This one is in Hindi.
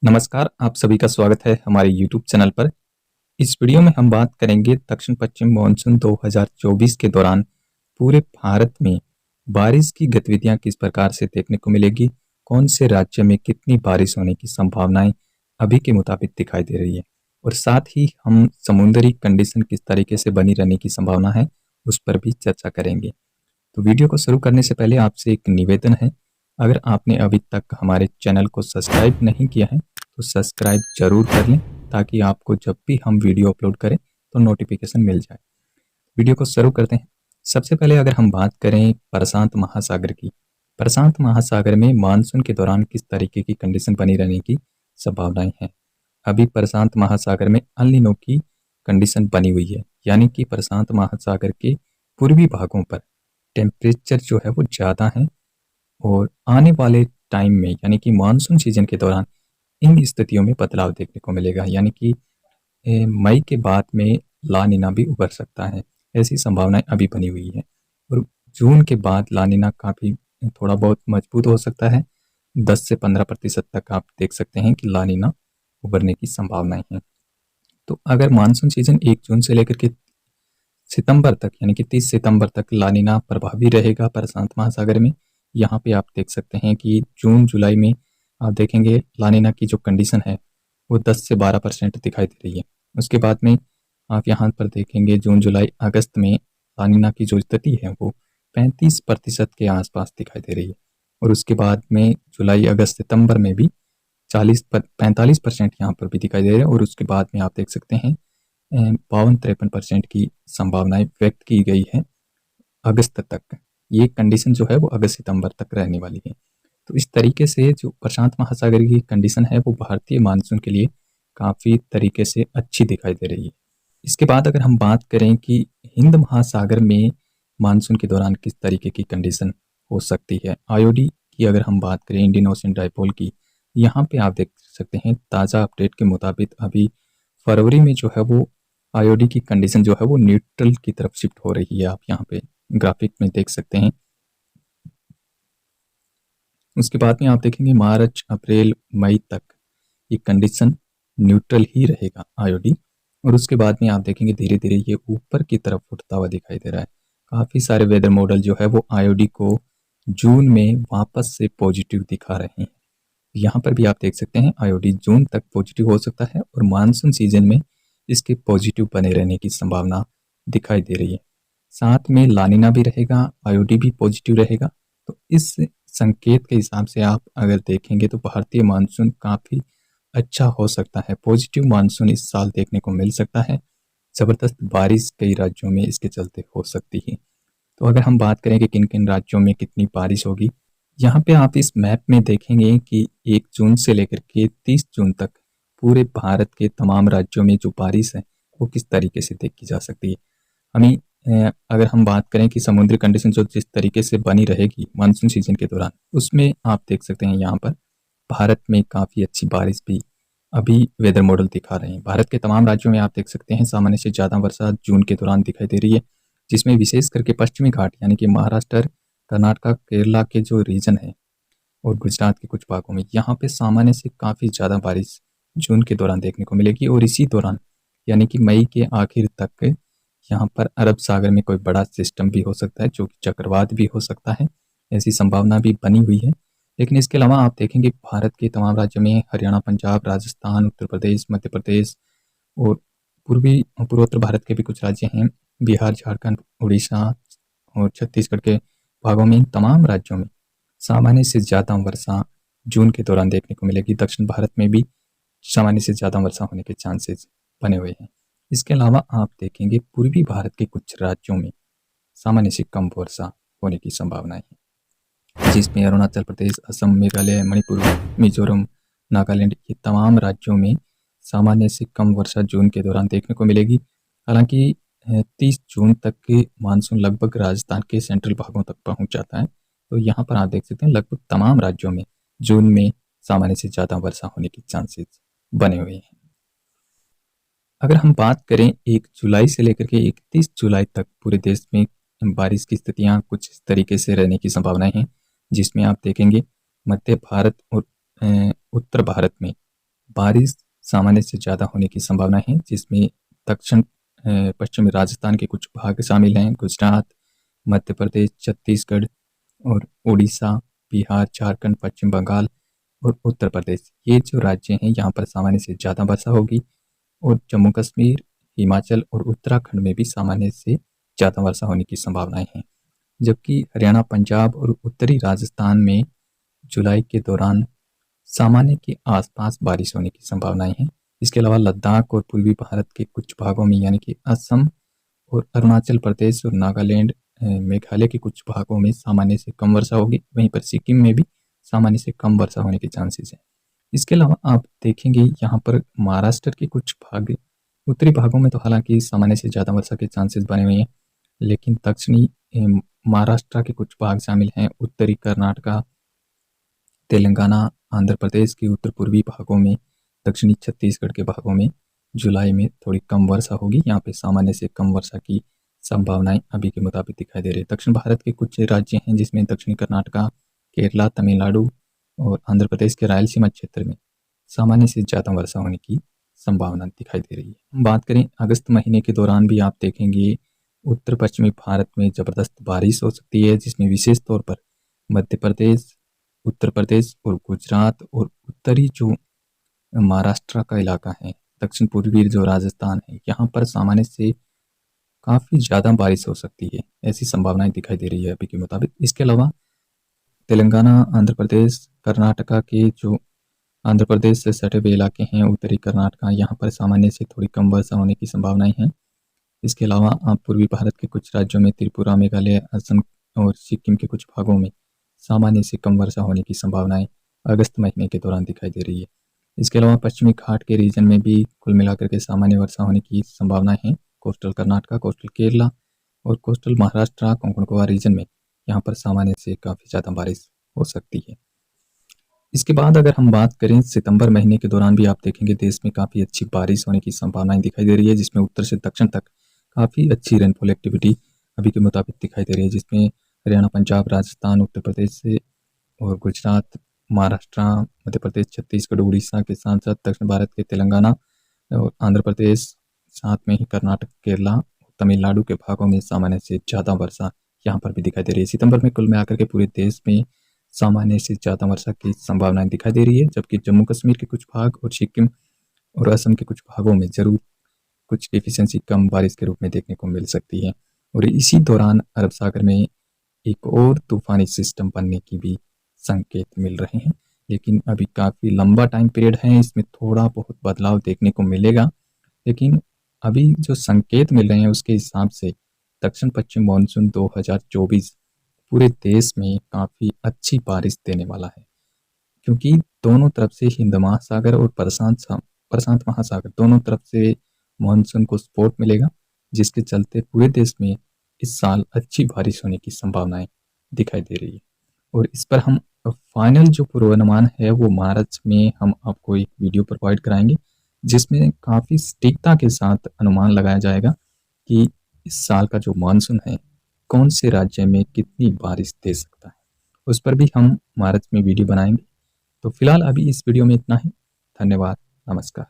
नमस्कार, आप सभी का स्वागत है हमारे यूट्यूब चैनल पर। इस वीडियो में हम बात करेंगे दक्षिण पश्चिम मानसून 2024 के दौरान पूरे भारत में बारिश की गतिविधियां किस प्रकार से देखने को मिलेगी, कौन से राज्य में कितनी बारिश होने की संभावनाएं अभी के मुताबिक दिखाई दे रही है, और साथ ही हम समुद्री कंडीशन किस तरीके से बनी रहने की संभावना है उस पर भी चर्चा करेंगे। तो वीडियो को शुरू करने से पहले आपसे एक निवेदन है, अगर आपने अभी तक हमारे चैनल को सब्सक्राइब नहीं किया है तो सब्सक्राइब जरूर कर लें ताकि आपको जब भी हम वीडियो अपलोड करें तो नोटिफिकेशन मिल जाए। वीडियो को शुरू करते हैं। सबसे पहले अगर हम बात करें प्रशांत महासागर की, प्रशांत महासागर में मानसून के दौरान किस तरीके की कंडीशन बनी रहने की संभावनाएं हैं। अभी प्रशांत महासागर में अल नीनो की कंडीशन बनी हुई है, यानी कि प्रशांत महासागर के पूर्वी भागों पर टेम्परेचर जो है वो ज़्यादा है और आने वाले टाइम में यानी कि मानसून सीजन के दौरान इन स्थितियों में बदलाव देखने को मिलेगा, यानी कि मई के बाद में ला नीना भी उभर सकता है। ऐसी संभावनाएं अभी बनी हुई है और जून के बाद ला नीना काफ़ी थोड़ा बहुत मजबूत हो सकता है। 10 से 15% तक आप देख सकते हैं कि ला नीना उभरने की संभावनाएं हैं। तो अगर मानसून सीजन 1 जून से लेकर के सितंबर तक यानी कि 30 सितंबर तक ला नीना प्रभावी रहेगा प्रशांत महासागर में, यहाँ पे आप देख सकते हैं कि जून जुलाई में आप देखेंगे ला नीना की जो कंडीशन है वो 10 से 12% दिखाई दे रही है। उसके बाद में आप यहाँ पर देखेंगे जून जुलाई अगस्त में ला नीना की जो स्थिति है वो 35% के आसपास दिखाई दे रही है, और उसके बाद में जुलाई अगस्त सितंबर में भी 45% यहाँ पर भी दिखाई दे रहे हैं, और उसके बाद में आप देख सकते हैं 52-53% की संभावनाएं व्यक्त की गई है अगस्त तक। ये कंडीशन जो है वो अगस्त सितंबर तक रहने वाली है। तो इस तरीके से जो प्रशांत महासागर की कंडीशन है वो भारतीय मानसून के लिए काफ़ी तरीके से अच्छी दिखाई दे रही है। इसके बाद अगर हम बात करें कि हिंद महासागर में मानसून के दौरान किस तरीके की कंडीशन हो सकती है, आईओडी की अगर हम बात करें इंडियन ओशन डाइपोल की, यहाँ पे आप देख सकते हैं ताज़ा अपडेट के मुताबिक अभी फरवरी में जो है वो आईओडी की कंडीशन जो है वो न्यूट्रल की तरफ शिफ्ट हो रही है। आप यहाँ पे ग्राफिक में देख सकते हैं। उसके बाद में आप देखेंगे मार्च अप्रैल मई तक ये कंडीशन न्यूट्रल ही रहेगा आईओडी, और उसके बाद में आप देखेंगे धीरे धीरे ये ऊपर की तरफ उठता हुआ दिखाई दे रहा है। काफ़ी सारे वेदर मॉडल जो है वो आईओडी को जून में वापस से पॉजिटिव दिखा रहे हैं। यहाँ पर भी आप देख सकते हैं आईओडी जून तक पॉजिटिव हो सकता है और मानसून सीजन में इसके पॉजिटिव बने रहने की संभावना दिखाई दे रही है। साथ में ला नीना भी रहेगा, आईओडी भी पॉजिटिव रहेगा। तो इस संकेत के हिसाब से आप अगर देखेंगे तो भारतीय मानसून काफ़ी अच्छा हो सकता है। पॉजिटिव मानसून इस साल देखने को मिल सकता है। ज़बरदस्त बारिश कई राज्यों में इसके चलते हो सकती है। तो अगर हम बात करें कि किन किन राज्यों में कितनी बारिश होगी, यहाँ पे आप इस मैप में देखेंगे कि 1 जून से लेकर के 30 जून तक पूरे भारत के तमाम राज्यों में जो बारिश है वो किस तरीके से देखी जा सकती है। हमें अगर हम बात करें कि समुद्री कंडीशन जो जिस तरीके से बनी रहेगी मानसून सीजन के दौरान, उसमें आप देख सकते हैं यहाँ पर भारत में काफ़ी अच्छी बारिश भी अभी वेदर मॉडल दिखा रहे हैं। भारत के तमाम राज्यों में आप देख सकते हैं सामान्य से ज़्यादा वर्षा जून के दौरान दिखाई दे रही है, जिसमें विशेष करके पश्चिमी घाट यानी कि महाराष्ट्र, कर्नाटक, केरला के जो रीजन है और गुजरात के कुछ भागों में यहाँ पे सामान्य से काफ़ी ज़्यादा बारिश जून के दौरान देखने को मिलेगी। और इसी दौरान यानी कि मई के आखिर तक यहाँ पर अरब सागर में कोई बड़ा सिस्टम भी हो सकता है जो कि चक्रवात भी हो सकता है, ऐसी संभावना भी बनी हुई है। लेकिन इसके अलावा आप देखेंगे भारत के तमाम राज्यों में हरियाणा, पंजाब, राजस्थान, उत्तर प्रदेश, मध्य प्रदेश और पूर्वोत्तर भारत के भी कुछ राज्य हैं, बिहार, झारखंड, उड़ीसा और छत्तीसगढ़ के भागों में, इन तमाम राज्यों में सामान्य से ज़्यादा वर्षा जून के दौरान देखने को मिलेगी। दक्षिण भारत में भी सामान्य से ज़्यादा वर्षा होने के चांसेस बने हुए हैं। इसके अलावा आप देखेंगे पूर्वी भारत के कुछ राज्यों में सामान्य से कम वर्षा होने की संभावनाएं हैं, जिसमें अरुणाचल प्रदेश, असम, मेघालय, मणिपुर, मिजोरम, नागालैंड, ये तमाम राज्यों में सामान्य से कम वर्षा जून के दौरान देखने को मिलेगी। हालांकि 30 जून तक के मानसून लगभग राजस्थान के सेंट्रल भागों तक पहुंच जाता है। तो यहाँ पर आप देख सकते हैं लगभग तमाम राज्यों में जून में सामान्य से ज़्यादा वर्षा होने के चांसेस बने हुए हैं। अगर हम बात करें 1 जुलाई से लेकर के 31 जुलाई तक पूरे देश में बारिश की स्थितियां कुछ इस तरीके से रहने की संभावनाएं हैं, जिसमें आप देखेंगे मध्य भारत और उत्तर भारत में बारिश सामान्य से ज़्यादा होने की संभावना है, जिसमें दक्षिण पश्चिमी राजस्थान के कुछ भाग शामिल हैं। गुजरात, मध्य प्रदेश, छत्तीसगढ़ और उड़ीसा, बिहार, झारखंड, पश्चिम बंगाल और उत्तर प्रदेश, ये जो राज्य हैं यहाँ पर सामान्य से ज़्यादा वर्षा होगी। और जम्मू कश्मीर, हिमाचल और उत्तराखंड में भी सामान्य से ज़्यादा वर्षा होने की संभावनाएं हैं। जबकि हरियाणा, पंजाब और उत्तरी राजस्थान में जुलाई के दौरान सामान्य के आसपास बारिश होने की संभावनाएं हैं। इसके अलावा लद्दाख और पूर्वी भारत के कुछ भागों में यानी कि असम और अरुणाचल प्रदेश और नागालैंड, मेघालय के कुछ भागों में सामान्य से कम वर्षा होगी। वहीं पर सिक्किम में भी सामान्य से कम वर्षा होने के चांसेस हैं। इसके अलावा आप देखेंगे यहाँ पर महाराष्ट्र के कुछ भाग, उत्तरी भागों में तो हालांकि सामान्य से ज़्यादा वर्षा के चांसेस बने हुए हैं, लेकिन दक्षिणी महाराष्ट्र के कुछ भाग शामिल हैं। उत्तरी कर्नाटका, तेलंगाना, आंध्र प्रदेश के उत्तर पूर्वी भागों में, दक्षिणी छत्तीसगढ़ के भागों में जुलाई में थोड़ी कम वर्षा होगी। यहाँ पे सामान्य से कम वर्षा की संभावनाएं अभी के मुताबिक दिखाई दे रही है। दक्षिण भारत के कुछ राज्य हैं जिसमें दक्षिणी कर्नाटका, केरला, तमिलनाडु और आंध्र प्रदेश के रायलसीमा क्षेत्र में सामान्य से ज़्यादा वर्षा होने की संभावना दिखाई दे रही है। बात करें अगस्त महीने के दौरान भी आप देखेंगे उत्तर पश्चिमी भारत में ज़बरदस्त बारिश हो सकती है, जिसमें विशेष तौर पर मध्य प्रदेश, उत्तर प्रदेश और गुजरात और उत्तरी जो महाराष्ट्र का इलाका है, दक्षिण पूर्वी जो राजस्थान है, यहाँ पर सामान्य से काफ़ी ज़्यादा बारिश हो सकती है, ऐसी संभावनाएं दिखाई दे रही है अभी के मुताबिक। इसके अलावा तेलंगाना, आंध्र प्रदेश, कर्नाटका के जो आंध्र प्रदेश से सटे हुए इलाके हैं, उत्तरी कर्नाटका, यहाँ पर सामान्य से थोड़ी कम वर्षा होने की संभावनाएं हैं। इसके अलावा आप पूर्वी भारत के कुछ राज्यों में त्रिपुरा, मेघालय, असम और सिक्किम के कुछ भागों में सामान्य से कम वर्षा होने की संभावनाएं अगस्त महीने के दौरान दिखाई दे रही है। इसके अलावा पश्चिमी घाट के रीजन में भी कुल मिलाकर के सामान्य वर्षा होने की संभावनाएं हैं। कोस्टल कर्नाटका, कोस्टल केरला और कोस्टल महाराष्ट्र, कोंकण गोवा रीजन में यहाँ पर सामान्य से काफ़ी ज़्यादा बारिश हो सकती है। इसके बाद अगर हम बात करें सितंबर महीने के दौरान भी आप देखेंगे देश में काफ़ी अच्छी बारिश होने की संभावनाएं दिखाई दे रही है, जिसमें उत्तर से दक्षिण तक काफ़ी अच्छी रेनफॉल एक्टिविटी अभी के मुताबिक दिखाई दे रही है, जिसमें हरियाणा, पंजाब, राजस्थान, उत्तर प्रदेश से और गुजरात, महाराष्ट्र, मध्य प्रदेश, छत्तीसगढ़, उड़ीसा के साथ साथ दक्षिण भारत के तेलंगाना और आंध्र प्रदेश, साथ में ही कर्नाटक, केरला, तमिलनाडु के भागों में सामान्य से ज़्यादा वर्षा यहाँ पर भी दिखाई दे रही है। सितंबर में कुल मिलाकर के पूरे देश में सामान्य से ज़्यादा वर्षा की संभावनाएं दिखाई दे रही है, जबकि जम्मू कश्मीर के कुछ भाग और सिक्किम और असम के कुछ भागों में जरूर कुछ डिफिशेंसी कम बारिश के रूप में देखने को मिल सकती है। और इसी दौरान अरब सागर में एक और तूफानी सिस्टम बनने की भी संकेत मिल रहे हैं, लेकिन अभी काफ़ी लंबा टाइम पीरियड है, इसमें थोड़ा बहुत बदलाव देखने को मिलेगा। लेकिन अभी जो संकेत मिल रहे हैं उसके हिसाब से दक्षिण पश्चिम मानसून 2024 पूरे देश में काफ़ी अच्छी बारिश देने वाला है, क्योंकि दोनों तरफ से हिंद महासागर और प्रशांत महासागर दोनों तरफ से मानसून को सपोर्ट मिलेगा, जिसके चलते पूरे देश में इस साल अच्छी बारिश होने की संभावनाएं दिखाई दे रही है। और इस पर हम फाइनल जो पूर्वानुमान है वो मार्च में हम आपको एक वीडियो प्रोवाइड कराएंगे, जिसमें काफ़ी सटीकता के साथ अनुमान लगाया जाएगा कि इस साल का जो मानसून है कौन से राज्य में कितनी बारिश दे सकता है। उस पर भी हम मार्च में वीडियो बनाएंगे। तो फिलहाल अभी इस वीडियो में इतना ही। धन्यवाद, नमस्कार।